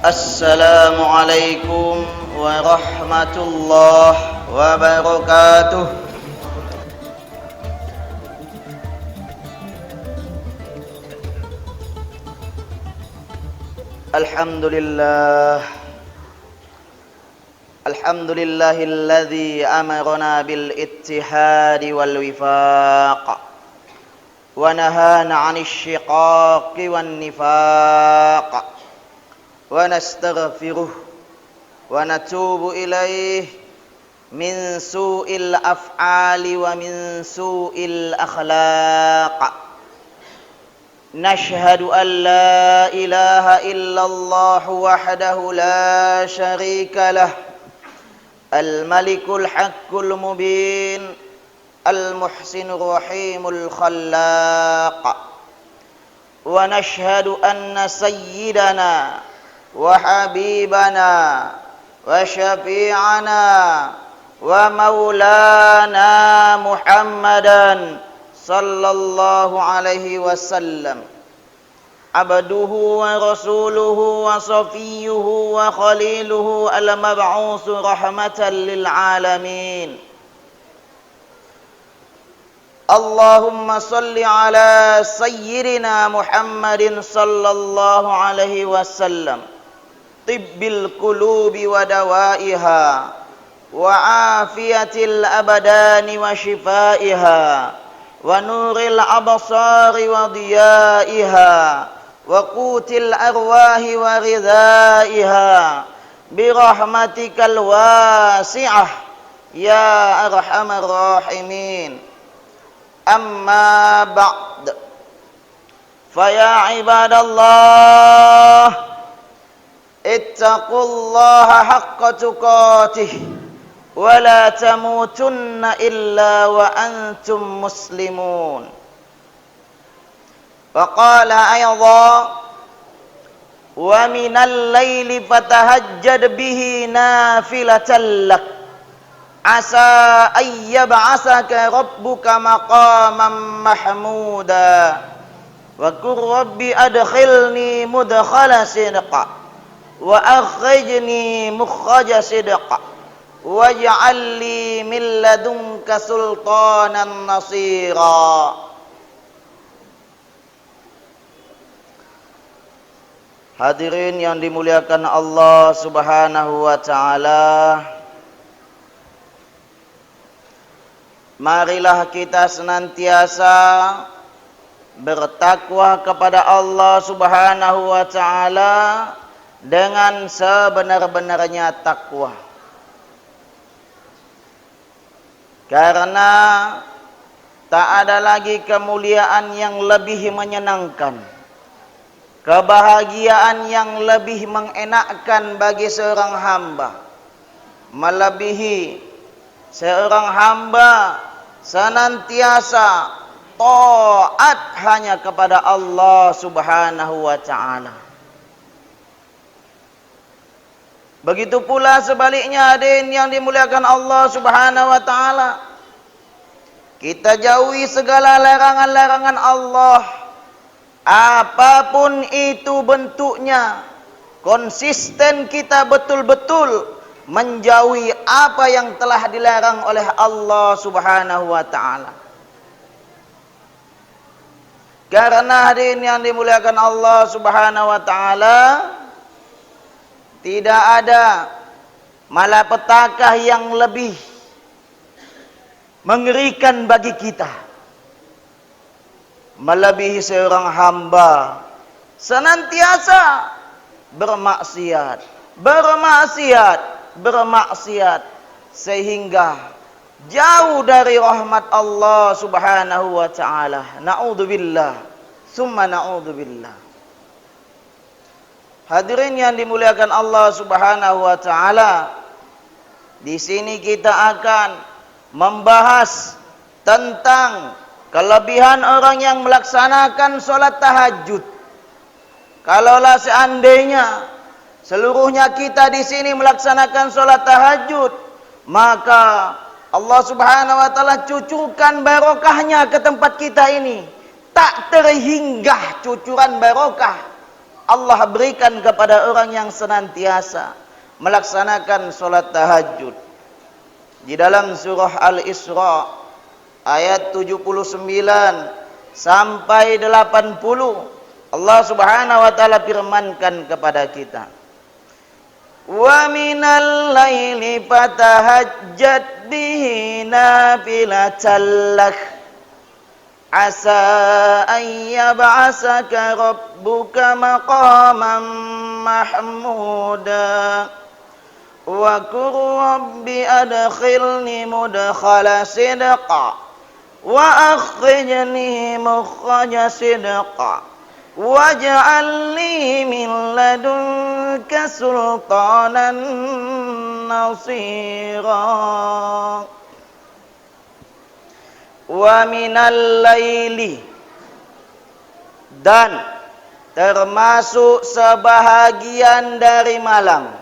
Assalamualaikum warahmatullahi wabarakatuh. Alhamdulillahilladzi amarna bil ittihadi wal wifaq wa nahana 'anil syiqaqi wan nifaq. Wa nastaghfiruh wa natubu ilaih min su'il af'ali wa min su'il akhlaq. Nashhadu an la ilaha illallah wahdahu la syarika lah, al-malikul haqqul mubin, al-muhsinur rahimul khallaq. Wa nashhadu anna sayyidana wa habibana wa syafi'ana wa maulana Muhammadan sallallahu alaihi wasallam abduhu wa rasuluhu wa safiyuhu wa khaliluhu al-mab'usu rahmatan lil alamin. Allahumma salli ala sayyidina Muhammadin sallallahu alaihi wasallam tibbil qulubi wa dawaiha wa afiyatil abadani wa shifaiha wa nuril absari wa diyaiha wa qutil arwahi wa ridaiha birahmatikal wasi'ah ya arhamar rahimin. Amma ba'd, faya ibadallah, ittaqullaha haqqa tuqatih wa la tamutunna illa wa antum muslimun. Wa qala ayadha, wa minal layli fatahajjad bihi nafilatan lak, asa ayyab'asaka rabbuka maqaman mahmuda. Wa qur rabbi adkhilni mudkhala sidqa wa akhrijni mukhraja sidqa waj'al li min ladunka sultanan nasira. Hadirin yang dimuliakan Allah Subhanahu wa taala, marilah kita senantiasa bertakwa kepada Allah Subhanahu wa taala dengan sebenar-benarnya takwa. Karena tak ada lagi kemuliaan yang lebih menyenangkan, kebahagiaan yang lebih mengenakkan bagi seorang hamba, melebihi seorang hamba senantiasa taat hanya kepada Allah Subhanahu wa taala. Begitu pula sebaliknya, hadirin yang dimuliakan Allah Subhanahu wa taala, kita jauhi segala larangan-larangan Allah, apapun itu bentuknya. Konsisten kita betul-betul menjauhi apa yang telah dilarang oleh Allah Subhanahu wa taala. Karena hadirin yang dimuliakan Allah Subhanahu wa taala, tidak ada malapetaka yang lebih mengerikan bagi kita melebihi seorang hamba senantiasa bermaksiat sehingga jauh dari rahmat Allah Subhanahu wa taala. Na'udzubillah, summa na'udzubillah. Hadirin yang dimuliakan Allah Subhanahu wa taala, di sini kita akan membahas tentang kelebihan orang yang melaksanakan sholat tahajud. Kalaulah seandainya seluruhnya kita di sini melaksanakan sholat tahajud, maka Allah Subhanahu wa taala cucurkan barokahnya ke tempat kita ini. Tak terhinggah cucuran barokah Allah berikan kepada orang yang senantiasa melaksanakan solat tahajud. Di dalam surah Al-Isra ayat 79 sampai 80, Allah Subhanahu wa taala firmankan kepada kita, "Wa minal laili fatahajjat bihi nafilatan lak asa an yab'asaka rabbuka maqaman mahmuda wa qur rabbi adkhilni mudkhala sidqa wa akhrijni mukhraja sidqa waj'al li min ladunka sultanan nasira." Wa minal laili, dan termasuk sebahagian dari malam.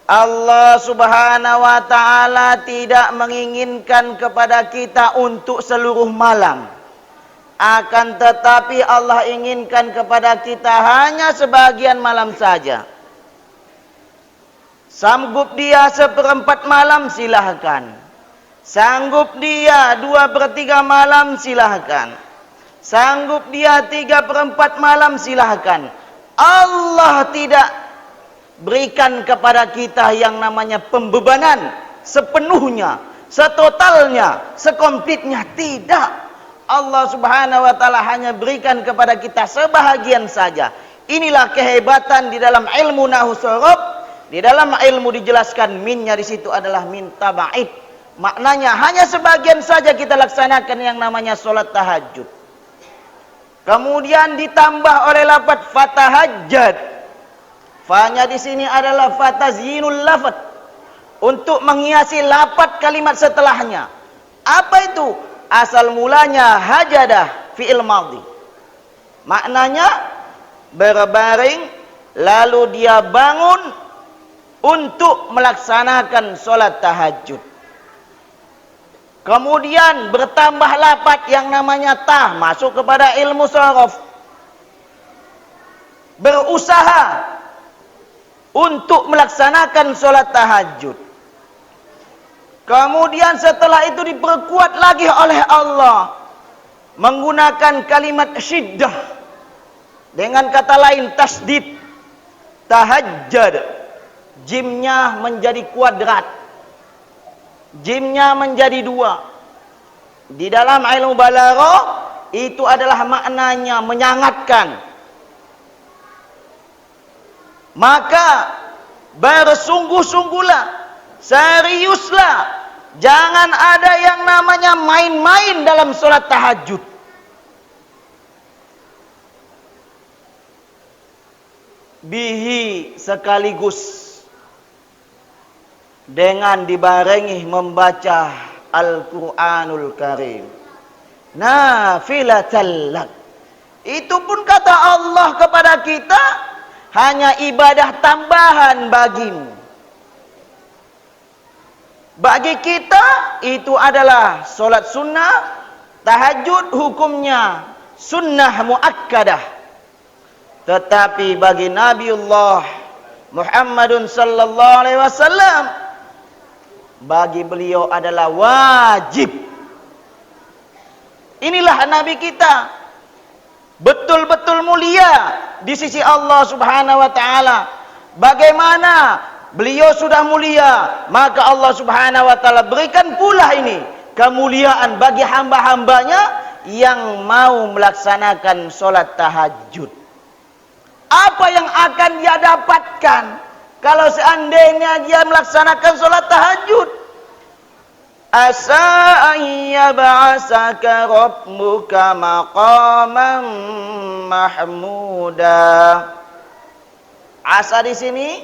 Allah Subhanahu wa taala tidak menginginkan kepada kita untuk seluruh malam. Akan tetapi Allah inginkan kepada kita hanya sebagian malam saja. Sanggup dia 1/4 malam, silahkan. Sanggup dia 2/3 malam, silahkan. Sanggup dia 3/4 malam, silahkan. Allah tidak berikan kepada kita yang namanya pembebanan sepenuhnya, setotalnya, sekomplitnya. Tidak. Allah Subhanahu wa taala hanya berikan kepada kita sebahagian saja. Inilah kehebatan di dalam ilmu nahwu shorof. Di dalam ilmu dijelaskan minnya di situ adalah min taba'id. Maknanya hanya sebagian saja kita laksanakan yang namanya solat tahajud. Kemudian ditambah oleh lafaz fatahajjad. Fa-nya di sini adalah fatazyinul lafaz, untuk menghiasi lafaz kalimat setelahnya. Apa itu? Asal mulanya hajadah fi'il madhi. Maknanya berbaring lalu dia bangun untuk melaksanakan solat tahajud. Kemudian bertambah lafaz yang namanya tah, masuk kepada ilmu shorof. Berusaha untuk melaksanakan solat tahajud. Kemudian setelah itu diperkuat lagi oleh Allah menggunakan kalimat syiddah, dengan kata lain tasdid. Tahajjad, jimnya menjadi kuadrat, jimnya menjadi 2. Di dalam ilmu balaghah itu adalah maknanya menyangatkan. Maka bersungguh-sungguhlah, seriuslah, jangan ada yang namanya main-main dalam solat tahajud. Bihi, sekaligus dengan dibarengi membaca Al-Quranul Karim. Nafilatan lak. Itu pun kata Allah kepada kita, hanya ibadah tambahan bagimu. Bagi kita itu adalah solat sunnah. Tahajud hukumnya sunnah muakkadah. Tetapi bagi Nabiullah Muhammadun sallallahu alaihi wasallam, bagi beliau adalah wajib. Inilah Nabi kita, betul-betul mulia di sisi Allah Subhanahu wa taala. Bagaimana beliau sudah mulia, maka Allah Subhanahu wa taala berikan pula ini kemuliaan bagi hamba-hambanya yang mau melaksanakan solat tahajud. Apa yang akan dia dapatkan kalau seandainya dia melaksanakan solat tahajud? Asa ayyab'asaka rabbuka maqaman mahmuda. Asa di sini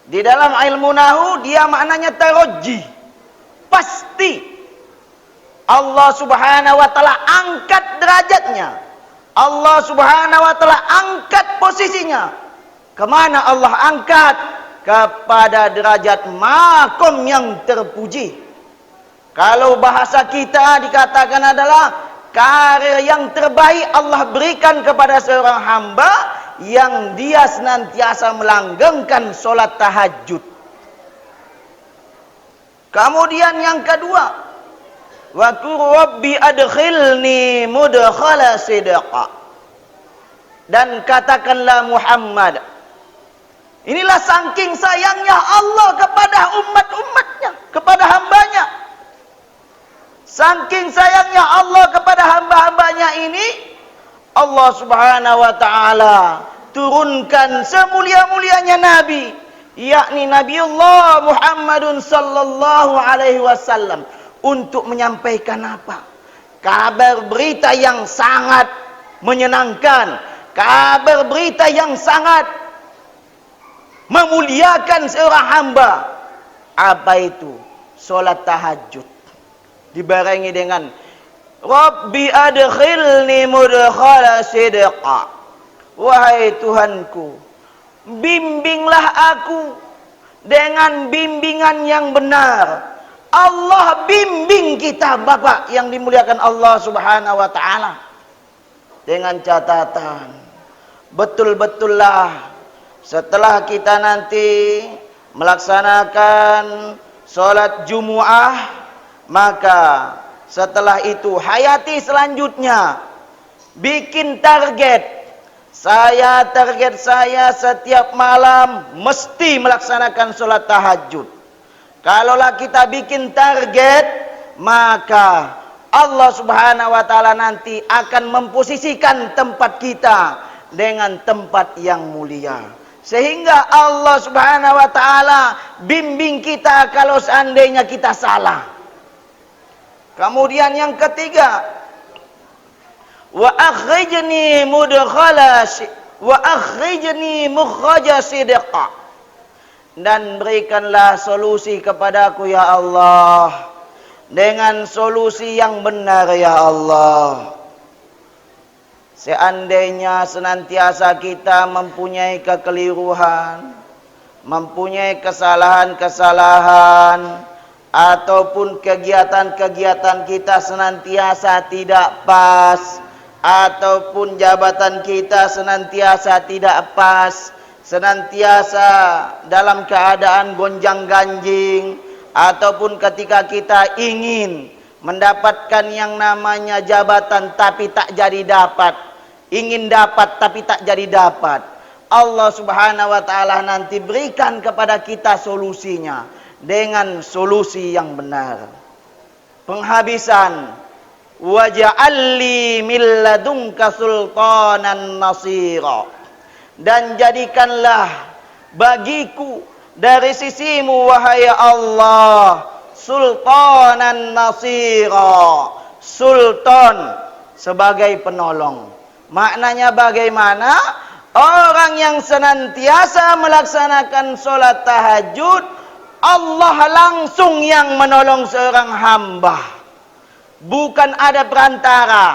di dalam ilmu nahwu dia maknanya tarajji. Pasti Allah Subhanahu wa taala angkat derajatnya. Allah Subhanahu wa taala angkat posisinya. Kemana Allah angkat? Kepada derajat makom yang terpuji. Kalau bahasa kita dikatakan adalah karir yang terbaik Allah berikan kepada seorang hamba yang dia senantiasa melanggengkan solat tahajud. Kemudian yang kedua, wa qur rabbi adkhilni mudkhala sidqa. Dan katakanlah Muhammad, inilah saking sayangnya Allah kepada umat-umatnya, kepada hambanya. Saking sayangnya Allah kepada hamba-hambanya ini, Allah subhanahu wa ta'ala turunkan semulia-mulianya Nabi, yakni Nabiullah Muhammadun sallallahu alaihi wasallam, untuk menyampaikan apa? Kabar berita yang sangat menyenangkan, kabar berita yang sangat memuliakan seorang hamba. Apa itu? Solat tahajud. Dibarengi dengan Rabbi adkhilni mudkhala sidqa. Wahai Tuhanku, bimbinglah aku dengan bimbingan yang benar. Allah bimbing kita, Bapak yang dimuliakan Allah subhanahu wa ta'ala. Dengan catatan, betul-betullah setelah kita nanti melaksanakan sholat Jumu'ah, maka setelah itu hayati selanjutnya, bikin target. Target saya setiap malam mesti melaksanakan sholat tahajud. Kalaulah kita bikin target, maka Allah subhanahu wa ta'ala nanti akan memposisikan tempat kita dengan tempat yang mulia. Sehingga Allah subhanahu wa ta'ala bimbing kita kalau seandainya kita salah. Kemudian yang ketiga, wa akhrijni mukhraja sidqa. Dan berikanlah solusi kepadaku ya Allah, dengan solusi yang benar ya Allah. Seandainya senantiasa kita mempunyai kekeliruan, mempunyai kesalahan-kesalahan, ataupun kegiatan-kegiatan kita senantiasa tidak pas, ataupun jabatan kita senantiasa tidak pas, senantiasa dalam keadaan gonjang-ganjing, ataupun ketika kita ingin mendapatkan yang namanya jabatan tapi tak jadi dapat, ingin dapat tapi tak jadi dapat, Allah subhanahu wa ta'ala nanti berikan kepada kita solusinya dengan solusi yang benar. Penghabisan, waj'alli min ladunka sultanan nasira. Dan jadikanlah bagiku dari sisimu wahai Allah sultanan nasira, sultan sebagai penolong. Maknanya bagaimana? Orang yang senantiasa melaksanakan solat tahajud, Allah langsung yang menolong seorang hamba. Bukan ada perantara,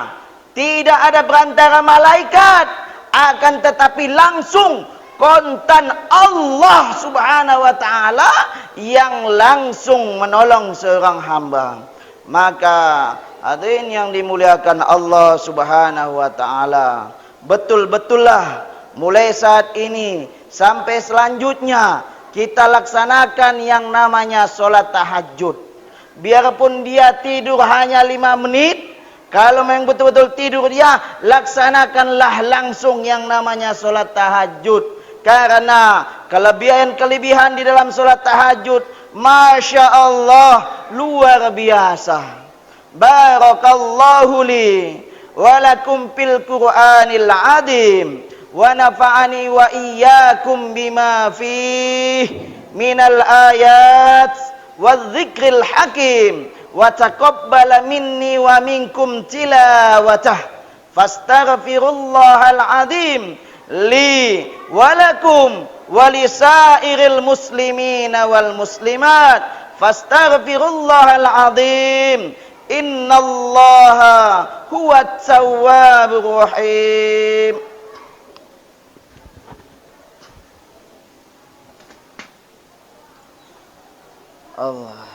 tidak ada perantara malaikat, akan tetapi langsung kontan Allah subhanahu wa ta'ala yang langsung menolong seorang hamba. Maka hadirin yang dimuliakan Allah subhanahu wa ta'ala, betul-betullah mulai saat ini sampai selanjutnya kita laksanakan yang namanya solat tahajud. Biarpun dia tidur hanya 5 menit, kalau memang betul-betul tidur dia, laksanakanlah langsung yang namanya solat tahajud. Karena kelebihan-kelebihan di dalam solat tahajud, Masya Allah, luar biasa. Barakallahu li walakum fil Qur'anil azim, wa nafa'ani wa iyyakum bima fihi minal ayat wa dzikril hakim. Wa taqabbala minni wa minkum tilawatah, fastaghfirullahal azim li wa lakum wa lisairil muslimina wal muslimat, fastaghfirullahal azim, innallaha huwat tawwabur rahim. Allah.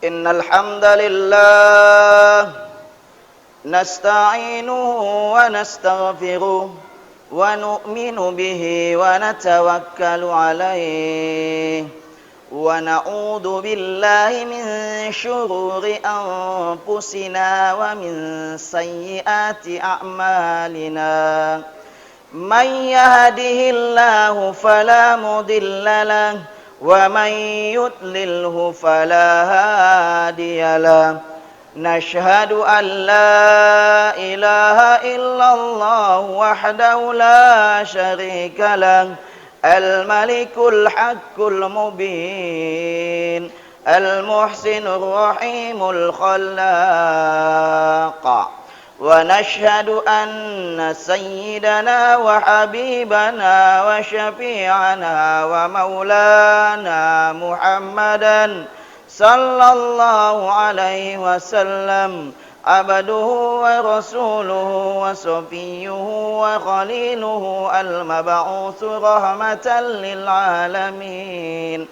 Innal hamdalillah nasta'inuhu wa nastaghfiruh wa nu'minu bihi wa natawakkalu alayhi wa na'udzu billahi min syururi anfusina wa min sayyiati a'malina. Man yahdihillahu fala mudilla lahu wa man yudlilhu fala hadiyalah. Nashhadu an la ilaha illallah wahdahu la syarika lah, al-malikul haqqul mubin, al-muhsinur rahimul khallaq. Wa nashhadu anna sayyidana wa habibana wa syafi'ana wa maulana Muhammadan sallallahu alaihi wasallam abduhu wa rasuluhu wa safiyuhu wa khaliluhu al-mab'utsu rahmatan lil alamin.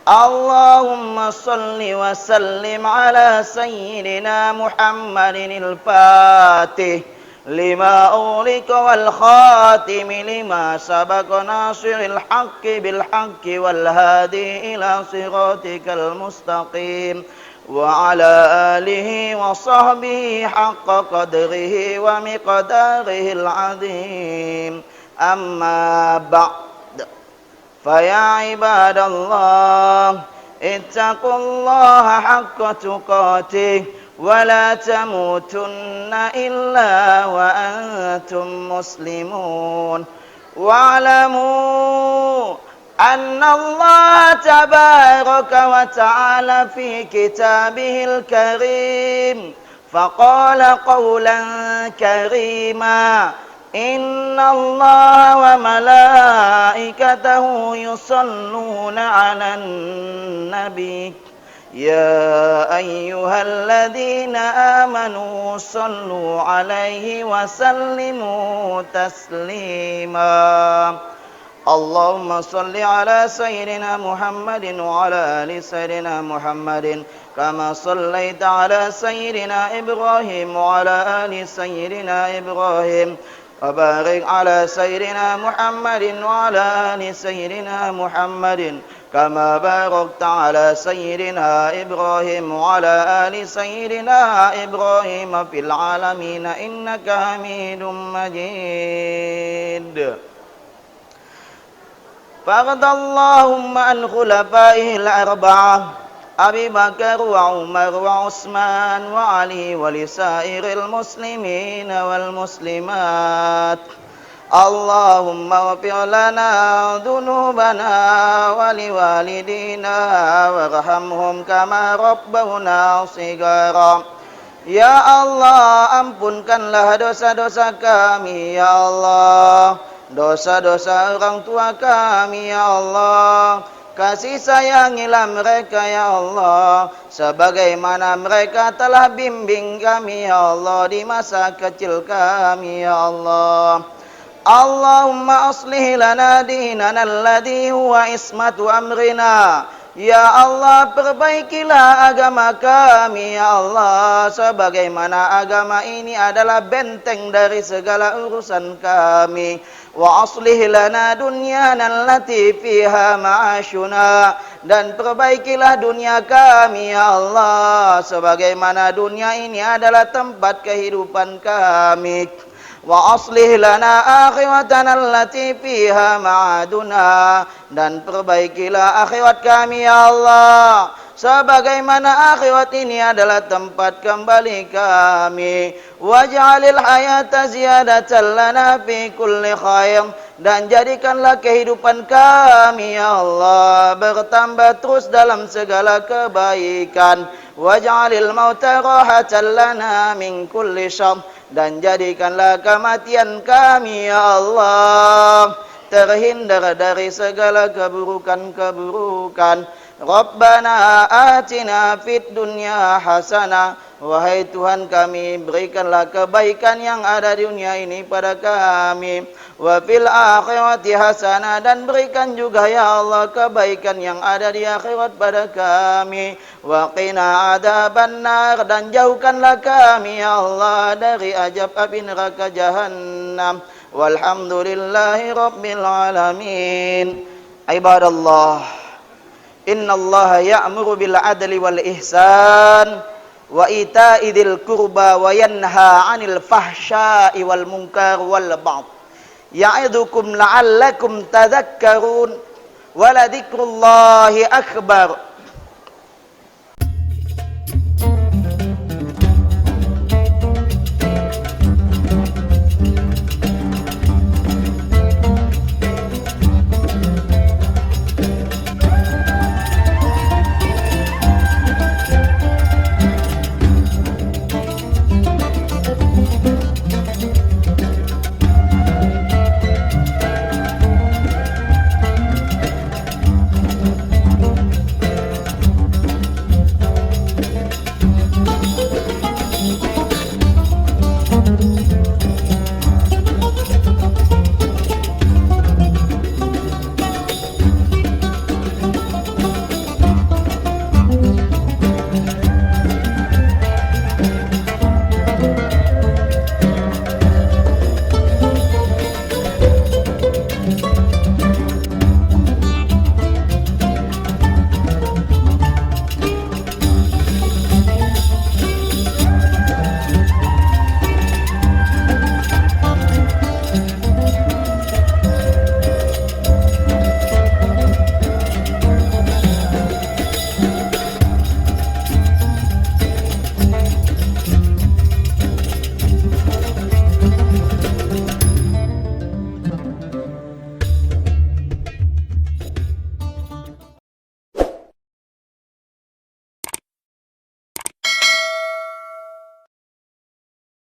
Allahumma salli wa sallim ala sayyidina Muhammadin al-Fatih lima ughliqa wal khatimi lima sabaqa nasiril haqqi bil haqqi wal hadi ila siratikal mustaqim wa ala alihi wa sahbihi haqqa qadrihi wa miqdarihil azim. Amma ba'd. Faya ibadallah, ittaqullaha haqqa tuqatih wa la tamutunna illa wa antum muslimun. Wa'lamu anna Allah tabaraka wa ta'ala fi kitabihil karim faqala qawlan karima. Inna Allah wa malaikatahu yusalluna 'alan nabi ya ayyuhalladzina amanu sallu 'alaihi wa sallimu taslima. Allahumma salli 'ala sayyidina Muhammadin wa 'ala ali sayyidina Muhammadin kama sallaita 'ala sayyidina Ibrahim wa 'ala ali sayyidina Ibrahim. وبارك على سيدنا محمد وعلى آل سيدنا محمد كما باركت على سيدنا إبراهيم وعلى آل سيدنا إبراهيم في العالمين إنك حميد مجيد. فارض اللهم عن خلفائه الأربعة أبي بكر وعمر وعثمان وعلي ولسائر المسلمين والمسلمات. اللهم اغفر لنا ذنوبنا ولوالدينا وارحمهم كما ربونا صغارا. Ya Allah, ampunkanlah dosa-dosa kami ya Allah, dosa-dosa orang tua kami ya Allah. Kasih sayangilah mereka ya Allah, sebagaimana mereka telah bimbing kami ya Allah di masa kecil kami ya Allah. Allahumma aslih lana dinana alladhi huwa ismatu amrina. Ya Allah, perbaikilah agama kami ya Allah, sebagaimana agama ini adalah benteng dari segala urusan kami. Wa aslih lana dunyana allati fiha ma'ashuna, dan perbaikilah dunia kami ya Allah, sebagaimana dunia ini adalah tempat kehidupan kami. Wa aslih lana akhiratana allati fiha ma'aduna, dan perbaikilah akhirat kami ya Allah, sebagaimana akhirat ini adalah tempat kembali kami. Waj'alil hayata ziyadatan lana fi kulli khair, dan jadikanlah kehidupan kami ya Allah bertambah terus dalam segala kebaikan. Waj'alil mauta rahatan lana min kulli syarr, dan jadikanlah kematian kami ya Allah terhindar dari segala keburukan-keburukan. Rabbana atina fid dunya hasanah. Wahai Tuhan kami, berikanlah kebaikan yang ada di dunia ini pada kami. Wa fil akhirati hasanah, dan berikan juga ya Allah kebaikan yang ada di akhirat pada kami. Wa qina adzabannar, dan jauhkanlah kami ya Allah dari azab api neraka jahannam. Walhamdulillahi rabbil alamin. Ibadallah, innallaha ya'muru bil adli wal ihsan wa ita'i dzil qurba wa yanha 'anil fahsya'i wal munkar wal baghi ya'idukum la'allakum tadhakkarun wa la dzikrullahi akbar